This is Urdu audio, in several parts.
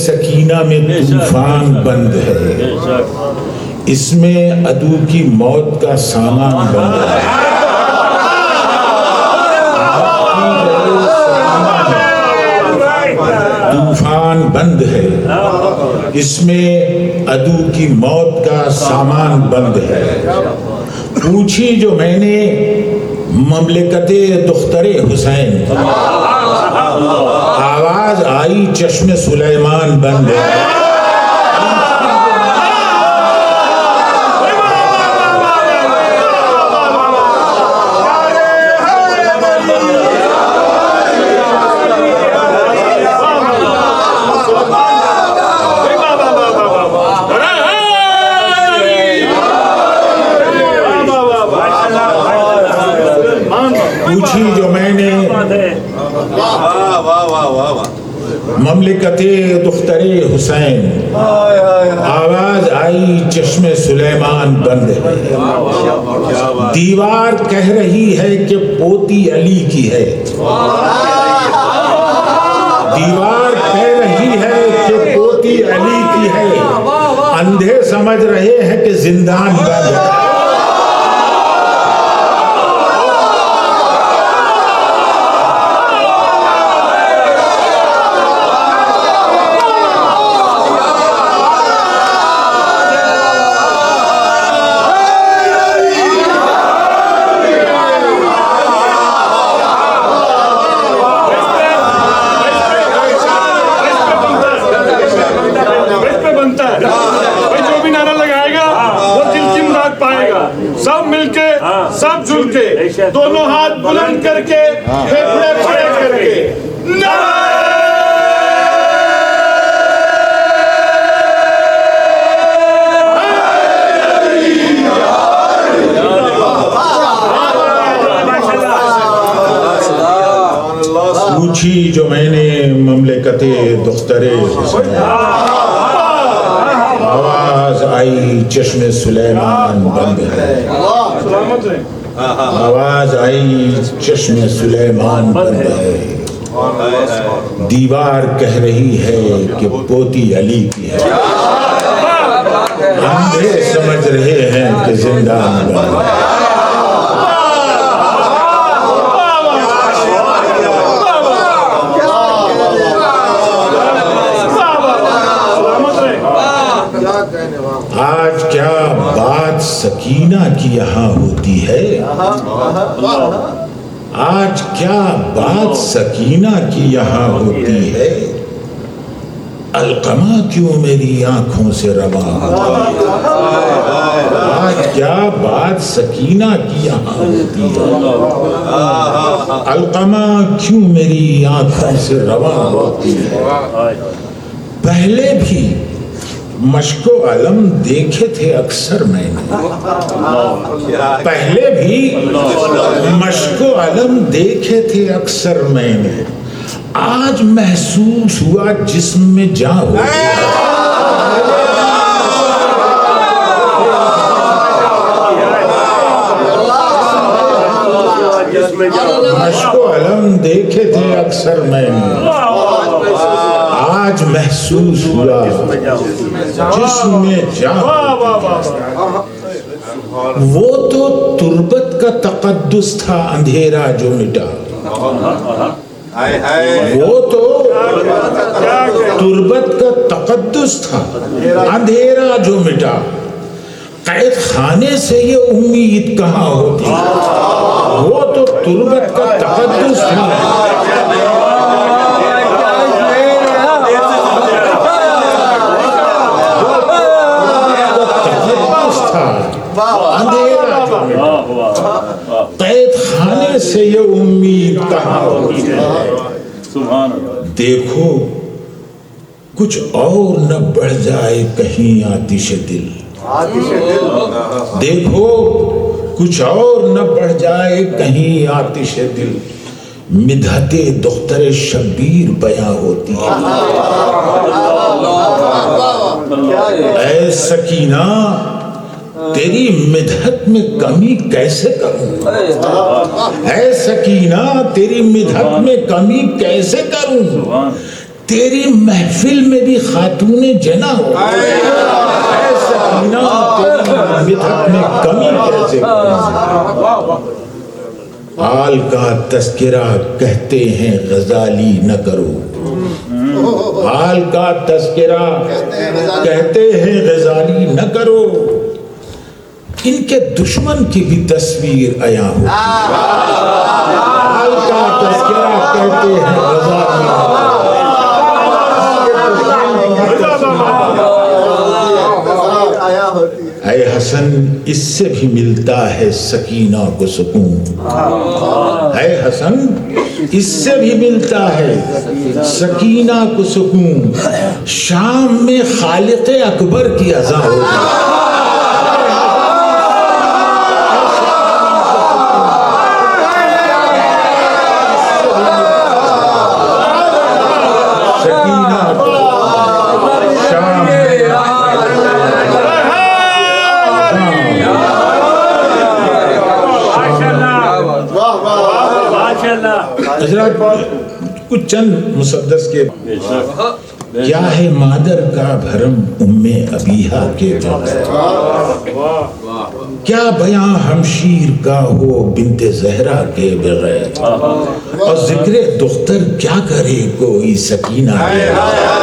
سکینہ میں طوفان بند ہے، اس میں عدو کی موت کا سامان بند ہے۔ طوفان بند ہے، اس میں عدو کی موت کا سامان بند ہے۔ پوچھی جو میں نے مملکت دختر حسین، آواز آئی چشم سلیمان بند ہے۔ پوچھی جو میں نے مملکت دختر حسین، آواز آئی چشم سلیمان بند ہے۔ دیوار کہہ رہی ہے کہ پوتی علی کی ہے، دیوار کہہ رہی ہے کہ پوتی علی کی ہے، اندھے سمجھ رہے ہیں کہ زندان بند ہے۔ سب مل کے، سب جھل کے، دونوں ہاتھ بلند کر کے، پھیپھڑے کھڑے کر کے، پوچھی جو میں نے مملکت دختر حسین، آواز آئی چشم سلیمان بند ہے، آواز آئی چشم سلیمان بند ہے۔ دیوار کہہ رہی ہے کہ پوتی علی کی ہے، اندھے سمجھ رہے ہیں کہ زندان بند ہے۔ آج کیا بات سکینہ کی یہاں ہوتی ہے، آج کیا بات سکینہ کی یہاں ہوتی ہے، علقمہ کیوں میری آنکھوں سے رواں ہوتی ہے، آج کیا بات سکینہ کی یہاں ہوتی ہے، علقمہ کیوں میری آنکھوں سے رواں ہوتی ہے۔ پہلے بھی مشک و علم دیکھے تھے اکثر میں نے، پہلے بھی مشک و علم دیکھے تھے اکثر میں نے، آج محسوس ہوا جسم میں جان ہو گیا۔ مشک و علم دیکھے تھے اکثر میں نے، آج محسوس ہوا جسم میں جان۔ وہ تو تربت کا تقدس تھا اندھیرا جو مٹا، وہ تو تربت کا تقدس تھا اندھیرا جو مٹا، قید خانے سے یہ امید کہاں ہوتی، وہ تو تربت کا تقدس تھا اندھیرا جو مٹا، قید خانے سے یہ امید کہاں ہوتی ہے۔ دیکھو کچھ اور نہ بڑھ جائے کہیں آتش دل، دیکھو کچھ اور نہ بڑھ جائے کہیں آتش دل، مدحت دختر شبیر بیاں ہوتی ہے۔ اے سکینہ تیری مدحت میں کمی کیسے کروں، اے سکینہ تیری مدحت میں کمی کیسے کروں، تیری محفل میں بھی خاتون جنا ہو، اے سکینہ تیری مدحت میں کمی کیسے ہوئی؟ حال کا تذکرہ کہتے ہیں غزالی نہ کرو، حال کا تذکرہ کہتے ہیں غزالی نہ کرو، ان کے دشمن کی بھی تصویر عیاں ہوتی، حال کا تذکرہ کہتے ہیں غزالی نہ کرو۔ اے حسن اس سے بھی ملتا ہے سکینہ کو سکون، اے حسن اس سے بھی ملتا ہے سکینہ کو سکون، شام میں خالق اکبر کی اذان ہوتی ہے۔ حضرات کچھ چند مسدس کے کیا ہے مادر کا بھرم ام ابیہا کے بغیر، کیا بیاں ہمشیر کا ہو بنت زہرا کے بغیر، اور ذکر دختر کیا کرے کوئی سکینہ کے بغیر۔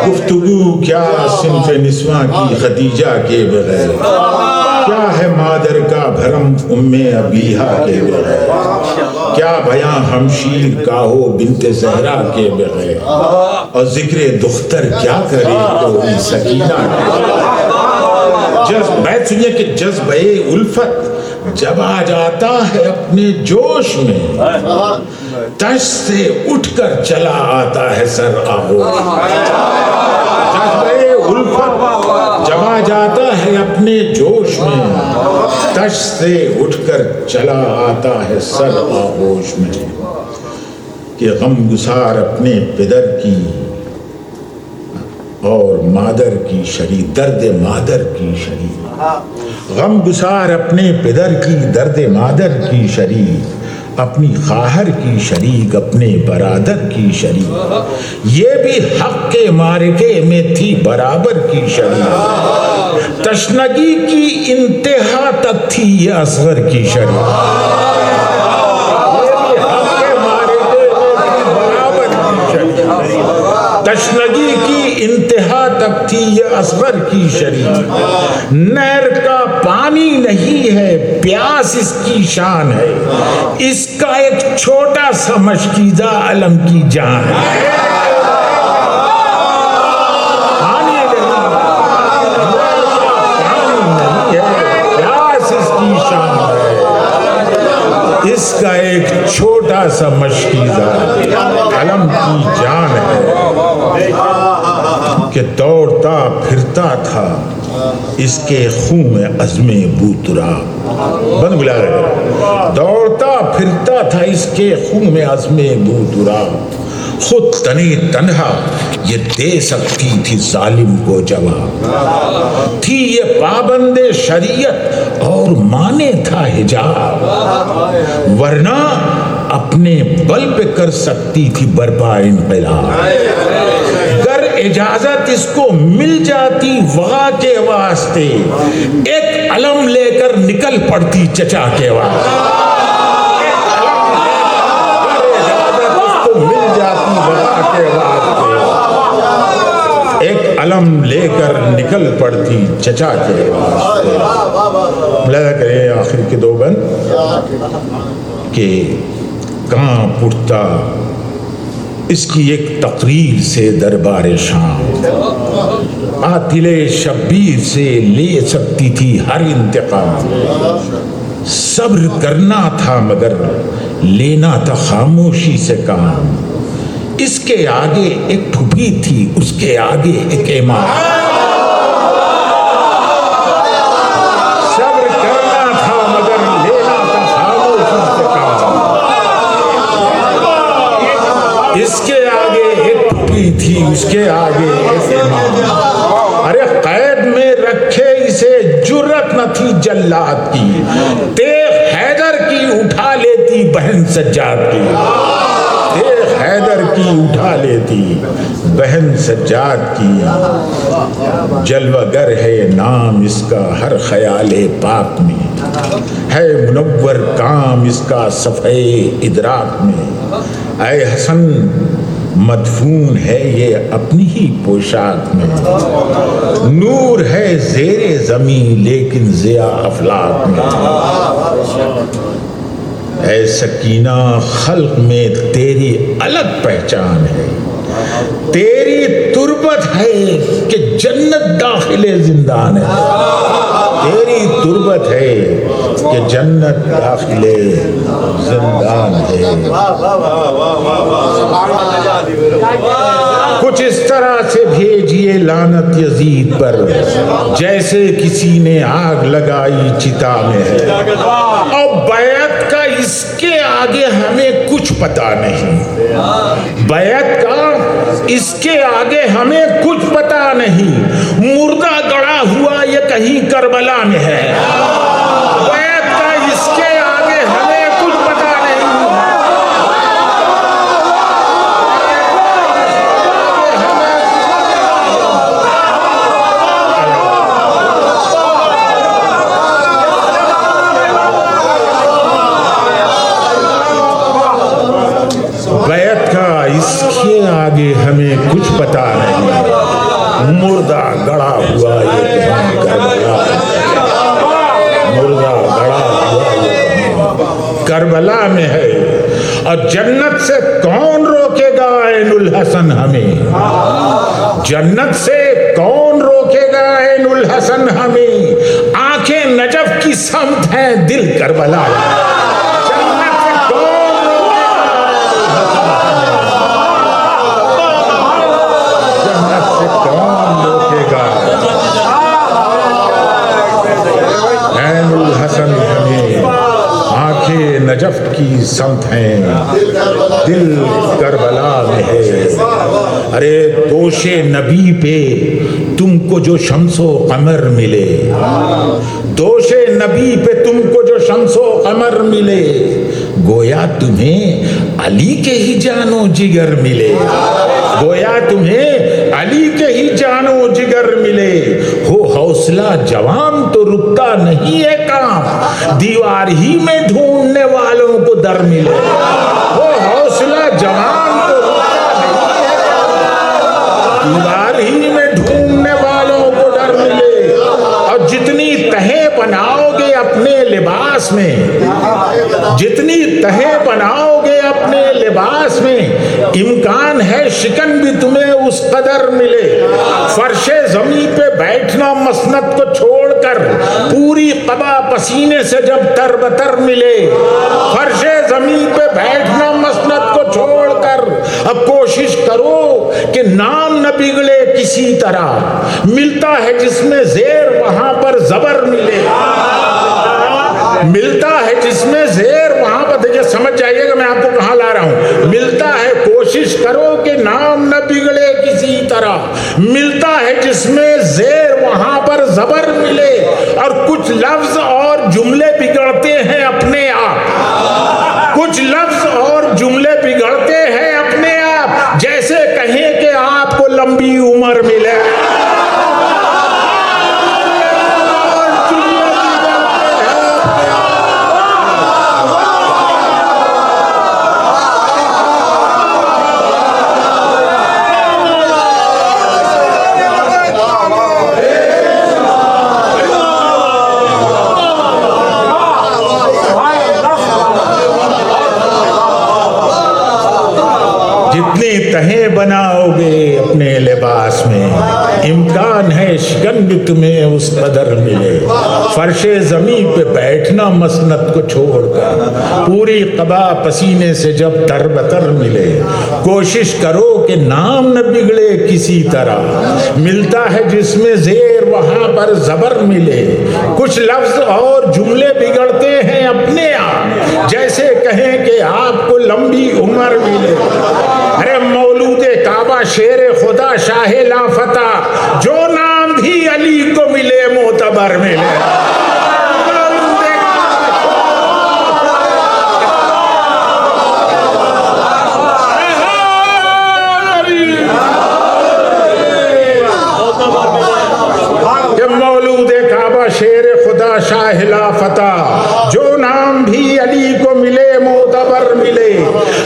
گفتگو کیا صنف نسواں کی خدیجہ کے بغیر، کیا ہے مادر کا بھرم ام ابیہا کے بغیر، کیا بیاں ہمشیر کا ہو بنت زہرا کے بغیر، اور ذکر دختر کیا کرے کوئی سکینہ کے بغیر۔ بیت سنیے کہ جذبہ الفت جب آ جاتا ہے اپنے جوش میں، تش سے اٹھ کر چلا آتا ہے سر آغوش۔ جذبہ الفت جب آ جاتا ہے اپنے جوش میں، تش سے اٹھ کر چلا آتا ہے سر آغوش میں، کہ غم گسار اپنے پدر کی اور مادر کی شریک، درد مادر کی شریک، غم گسار اپنے پدر کی درد مادر کی شریک، اپنی خواہر کی شریک، اپنے برادر کی شریک، یہ بھی حق کے معرکے میں تھی برابر کی شریک، تشنگی کی انتہا تک تھی یہ اصغر کی شریک، تشنگی کی انتہا تک تھی یہ اصغر کی شریک، نہر کا پانی نہیں ہے پیاس اس کی شان ہے، اس کا ایک چھوٹا سا مشکیزہ علم کی جان ہے۔ پانی نہیں ہے پیاس اس کی شان ہے، اس کا ایک چھوٹا سا مشکیزہ علم کی جان ہے، کہ دوڑتا پھرتا تھا اس کے خون میں عزم بوتراب، بند بلا رہے، دوڑتا پھرتا تھا اس کے خون میں عزم بوتراب، خود تنی تنہا یہ دے سکتی تھی ظالم کو جواب، تھی یہ پابند شریعت اور مانے تھا حجاب، ورنہ اپنے بل پہ کر سکتی تھی برپا انقلاب، گر اجازت اس کو مل جاتی وغا کے واسطے، ایک علم لے کر نکل پڑتی چچا کے واسطے، مل جاتی وغا کے واسطے، ایک علم لے کر نکل پڑتی چچا کے واسطے۔ ملاحظہ کریں آخر کے دو بند کہ کہاں پڑتا اس کی ایک تقریر سے دربار شام، قاتل شبیر سے لے سکتی تھی ہر انتقام، صبر کرنا تھا مگر لینا تھا خاموشی سے کام، اس کے آگے ایک پھوپھی تھی اس کے آگے ایک امام، صبر کرنا تھا مگر لینا تھا خاموشی سے کام، اس کے آگے ایک پھوپھی تھی اس کے آگے ایک امام، جلاد کی، تیغ حیدر کی اٹھا لیتی بہن سجاد کی، تیغ حیدر کی اٹھا لیتی بہن سجاد کی، جلوہ گر ہے نام اس کا ہر خیال پاک میں، ہے منور کام اس کا صفحے ادراک میں، اے حسن مدفون ہے یہ اپنی ہی پوشاک میں، نور ہے زیر زمین لیکن ضیاء افلاک میں، اے سکینہ خلق میں تیری الگ پہچان ہے، تیری تربت ہے کہ جنت داخل زندان ہے، تیری تربت ہے کہ جنت داخل زندان ہے۔ کچھ اس طرح سے بھیجیے لعنت یزید پر جیسے کسی نے آگ لگائی چتا میں ہے، اور بیعت کا اس کے آگے ہمیں کچھ پتا نہیں، بیعت کا اس کے آگے ہمیں کچھ پتا نہیں، مردہ گڑا ہوا یہ کہیں کربلا میں ہے، بیعت کا اس کے آگے ہمیں کچھ پتا نہیں، بیعت کا اس کے آگے ہمیں کچھ پتا نہیں، مردہ گڑا ہوا یہ کہیں کربلا، مردہ گڑا ہوا یہ کہیں کربلا میں ہے، اور جنت سے کون روکے گا عین الحسن ہمیں، جنت سے کون روکے گا عین الحسن ہمیں، آنکھیں نجف کی سمت ہیں دل کربلا، جنت سے کون روکے گا عین الحسن ہمیں، آنکھیں نجف کی سمت ہیں دل کربلا میں ہے، ارے دوش نبی پہ تم کو جو شمس و قمر ملے، دوش نبی پہ تم کو جو شمس و قمر ملے، گویا تمہیں علی کے ہی جان و جگر ملے، گویا تمہیں علی کے ہی جان و جگر ملے، ہو حوصلہ جوان تو رکتا نہیں ہے کام، دیوار ہی میں ڈھونڈنے والوں کو در ملے، ہو حوصلہ جوان تو رکتا نہیں ہے کام، دیوار ہی میں ڈھونڈنے والوں کو در ملے، اور جتنی تہیں بناؤ گے اپنے لباس میں، جتنی تہیں بناؤ گے اپنے لباس میں، امکان ہے شکن بھی تمہیں اس قدر ملے، فرش زمین پہ بیٹھنا مسند کو چھوڑ کر پوری قبا پسینے سے جب تر بتر ملے، فرش زمین پہ بیٹھنا مسند کو چھوڑ کر اب کوشش کرو کہ نام نہ بگڑے کسی طرح، ملتا ہے جس میں زیر وہاں پر زبر ملے، ملتا ہے جس میں زیر وہاں پر، دیکھیں سمجھ جائیے گا میں آپ کو کہاں لا رہا ہوں، ملتا ہے کوشش کرو کہ نام نہ بگڑے کسی طرح، ملتا ہے جس میں زیر وہاں پر زبر ملے، اور کچھ لفظ اور جملے بگڑتے ہیں اپنے آپ، کچھ لفظ اور جملے بگڑتے ہیں اپنے آپ، جیسے کہیں کہ آپ کو لمبی عمر ملے، جتنی تہیں بناؤ گے اپنے لباس میں، امکان ہے شکن بھی تمہیں اس قدر ملے، فرش زمین پہ بیٹھنا مسند کو چھوڑ کر پوری قبا پسینے سے جب تر بتر ملے، کوشش کرو کہ نام نہ بگڑے کسی طرح، ملتا ہے جس میں زیر وہاں پر زبر ملے، کچھ لفظ اور جملے بگڑتے ہیں اپنے آپ، جیسے کہیں کہ آپ کو لمبی عمر ملے، ارے مولود کعبہ شیر خدا شاہ لافتہ، جو نام بھی علی کو ملے معتبر ملے، ہوا شیر خدا شاہ لا فتح، جو نام بھی علی کو ملے معتبر ملے.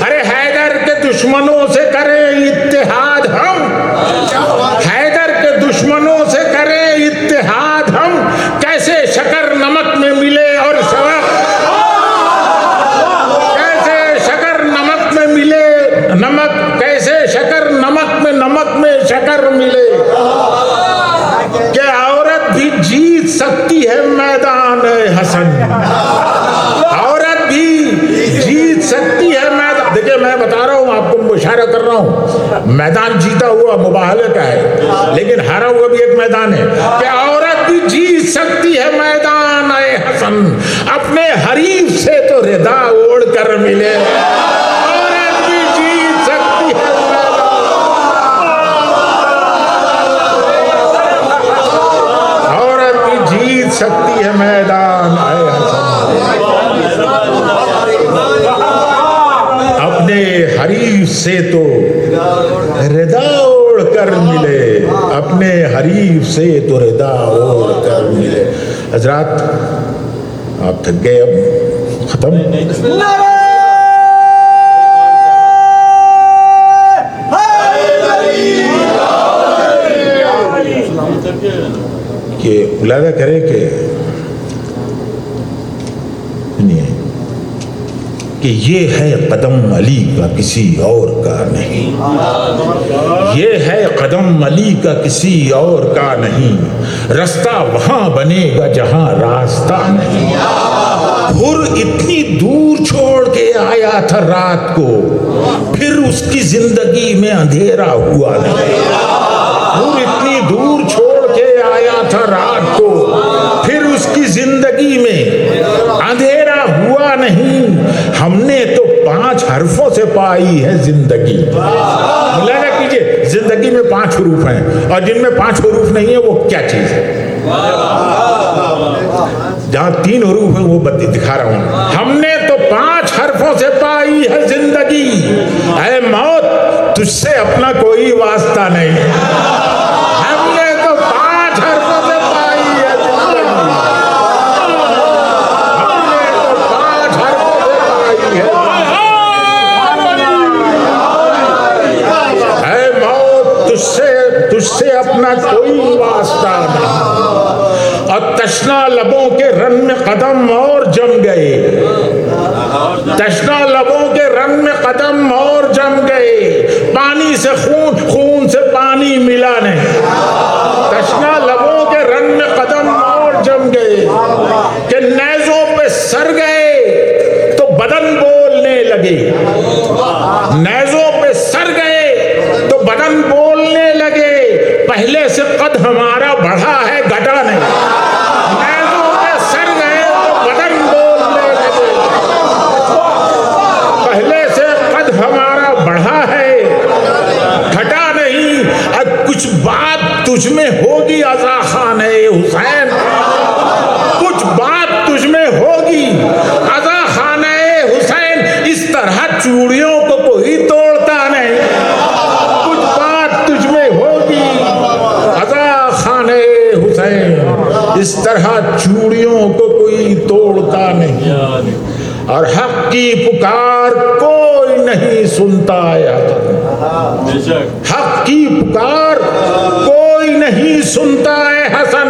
ارے حیدر کے دشمنوں سے کریں اتحاد ہم، حیدر کے دشمنوں سے کریں اتحاد ہم، کیسے شکر نمک میں ملے اور شوق، کیسے شکر نمک میں ملے نمک، کیسے شکر نمک میں شکر ملے. کہ عورت بھی جیت سکتی ہے میدان حسن، عورت بھی جیت سکتی ہے میدان. دیکھیں میں بتا رہا ہوں آپ کو، اشارہ کر رہا ہوں، میدان جیتا ہوا مباہلہ کا ہے، لیکن ہارا ہوا بھی ایک میدان ہے. کہ عورت بھی جیت سکتی ہے میدان حسن، اپنے حریف سے تو ردا اوڑھ کر ملے. عورت بھی جیت سکتی ہے جیت سکتی ہے میدان اپنے حریف سے تو ردا اوڑھ کر ملے، اپنے حریف سے تو ردا اوڑھ کر ملے. حضرات آپ تھک گئے، اب ختم. کہ ملاحظہ کرے کہ یہ ہے قدم علی کا کسی اور کا نہیں، یہ ہے قدم علی کا کسی اور کا نہیں، رستہ وہاں بنے گا جہاں راستہ نہیں. حر اتنی دور چھوڑ کے آیا تھا رات کو، پھر اس کی زندگی میں اندھیرا ہوا نہیں. حر اتنی دور چھوڑ کے آیا تھا رات کو، پھر اس کی زندگی میں اندھیرا ہوا نہیں. ہم نے تو 5 حرفوں سے پائی ہے زندگی. ملاحظہ کیجئے، زندگی میں 5 حروف ہیں، اور جن میں 5 حروف نہیں ہیں وہ کیا چیز ہے؟ جہاں 3 حروف ہیں وہ دکھا رہا ہوں. ہم نے تو 5 حرفوں سے پائی ہے زندگی، اے موت تجھ سے اپنا کوئی واسطہ نہیں. ہم نے تو 5 حرفوں سے پائی ہے زندگی، ہم نے تو 5 حرفوں سے پائی ہے. اے موت تجھ سے اپنا کوئی واسطہ نہیں. اور تشنا لبوں کے رن میں قدم اور جم گئے، تشنا لبوں کے رن میں قدم اور جم گئے. پانی سے خون سے پانی ملا نہیں. تشنا لبوں کے رن میں قدم اور جم گئے، کہ نیزوں پہ سر گئے تو بدن بولنے لگے. نیزوں پہ سر گئے تو بدن بولنے لگے. پہلے سے قد ہمارا بڑھا ہے گھٹا نہیں. نیزوں پہ سر گئے تو بدن بولنے لگے. پہلے سے قد ہمارا بڑھا ہے گھٹا نہیں. اب کچھ بات تجھ میں ہوگی عزا خان حسین، کچھ بات تجھ میں ہوگی عزا خان حسین. اس طرح چوڑیوں کو کوئی توڑتا نہیں. کچھ بات تجھ میں ہوگی عزا خان حسین، اس طرح چوڑیوں کو کوئی توڑتا نہیں. اور حق کی پکار کوئی نہیں سنتا ہے. حق کی پکار کوئی نہیں سنتا ہے حسن.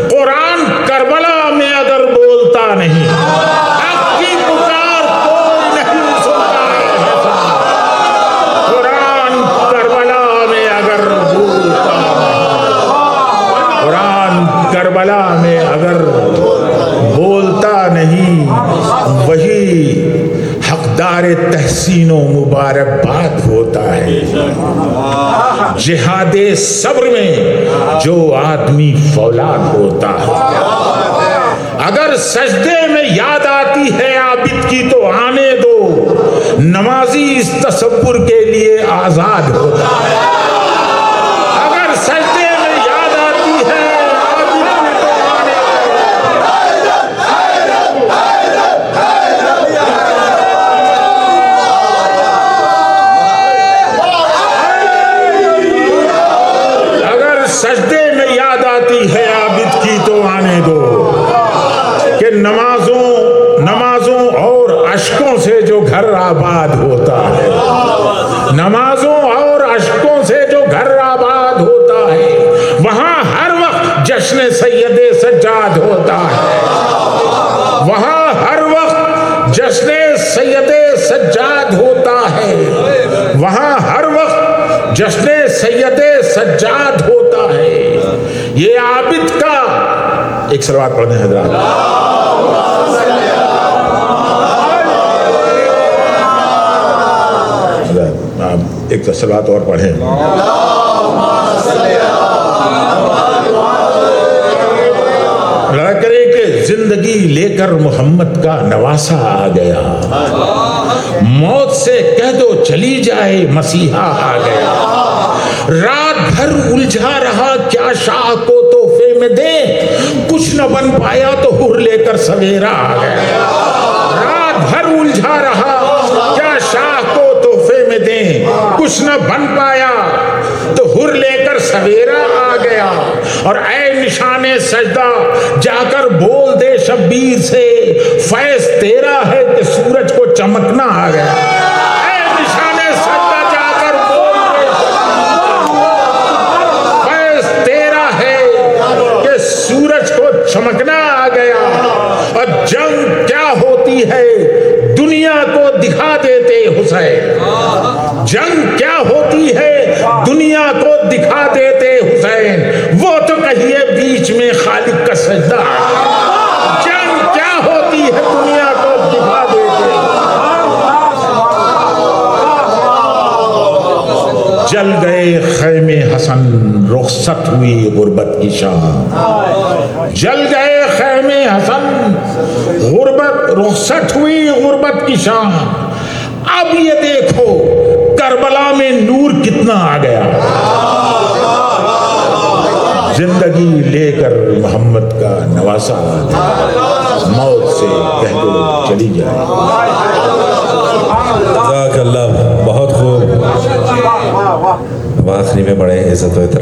قرآن کربلا میں اگر بولتا نہیں، حق کی پکار کوئی نہیں سنتا ہے حسن. قرآن کربلا میں اگر بولتا نہیں، قرآن کربلا میں اگر بولتا نہیں، وہی حقدار تحسین و مبارکباد ہوتا ہے. جہاد صبر میں جو آدمی فولاد ہوتا ہے. اگر سجدے میں یاد آتی ہے عابد کی تو آنے دو، نمازی اس تصور کے لیے آزاد ہوتا ہے. اگر سجدے میں یاد آتی ہے عابد کی تو آنے دو. سجدے میں یاد آتی ہے عابد کی تو آنے دو، آباد ہوتا ہے، نمازوں اور اشکوں سے جو گھر آباد ہوتا ہے، وہاں ہر وقت جشن سید سجاد ہوتا ہے، وہاں ہر وقت جشن سید سجاد ہوتا ہے، وہاں ہر وقت جشن سید سجاد ہوتا ہے۔ یہ عابد کا ایک صلوات پڑھ دیں حضرات۔ ایک صلوات اور پڑھیں۔ اللہ کرے کہ زندگی لے کر محمد کا نواسا آ گیا، موت سے کہہ دو چلی جائے مسیحا آ گیا، رات بھر الجھا رہا کیا شاہ کو تحفے میں دیں، کچھ نہ بن پایا تو حر لے کر سویرا آ گیا، رات بھر الجھا رہا کیا شاہ کو تحفے میں دیں، کچھ نہ بن پایا تو حر لے کر سویرا آ گیا، اور اے نشان سجدہ جا کر بول دے شبیر سے، فیض تیرا ہے کہ سورج کو چمکنا آ گیا، اے نشان سجدہ جا کر بول دے فیض تیرا ہے کہ سورج کو چمکنا آ گیا، اور جنگ کیا ہوتی ہے دنیا کو دکھا دیتے حسین، جنگ کیا ہوتی ہے دنیا کو دکھا دیتے حسین، وہ تو کہیے بیچ میں خالق کا سجدہ، جنگ کیا ہوتی ہے دنیا کو دکھا دیتے، جل گئے خیمے حسن رخصت ہوئی غربت کی شام، جل گئے خیمے حسن غربت رخصت ہوئی غربت کی شام، اب یہ دیکھو کربلا میں نور کتنا آ گیا، زندگی لے کر محمد کا نواسا آ گیا، موت سے کہہ دو چلی جائے۔ جزاک اللہ، بہت خوب، آخری میں بڑے عزت و احترام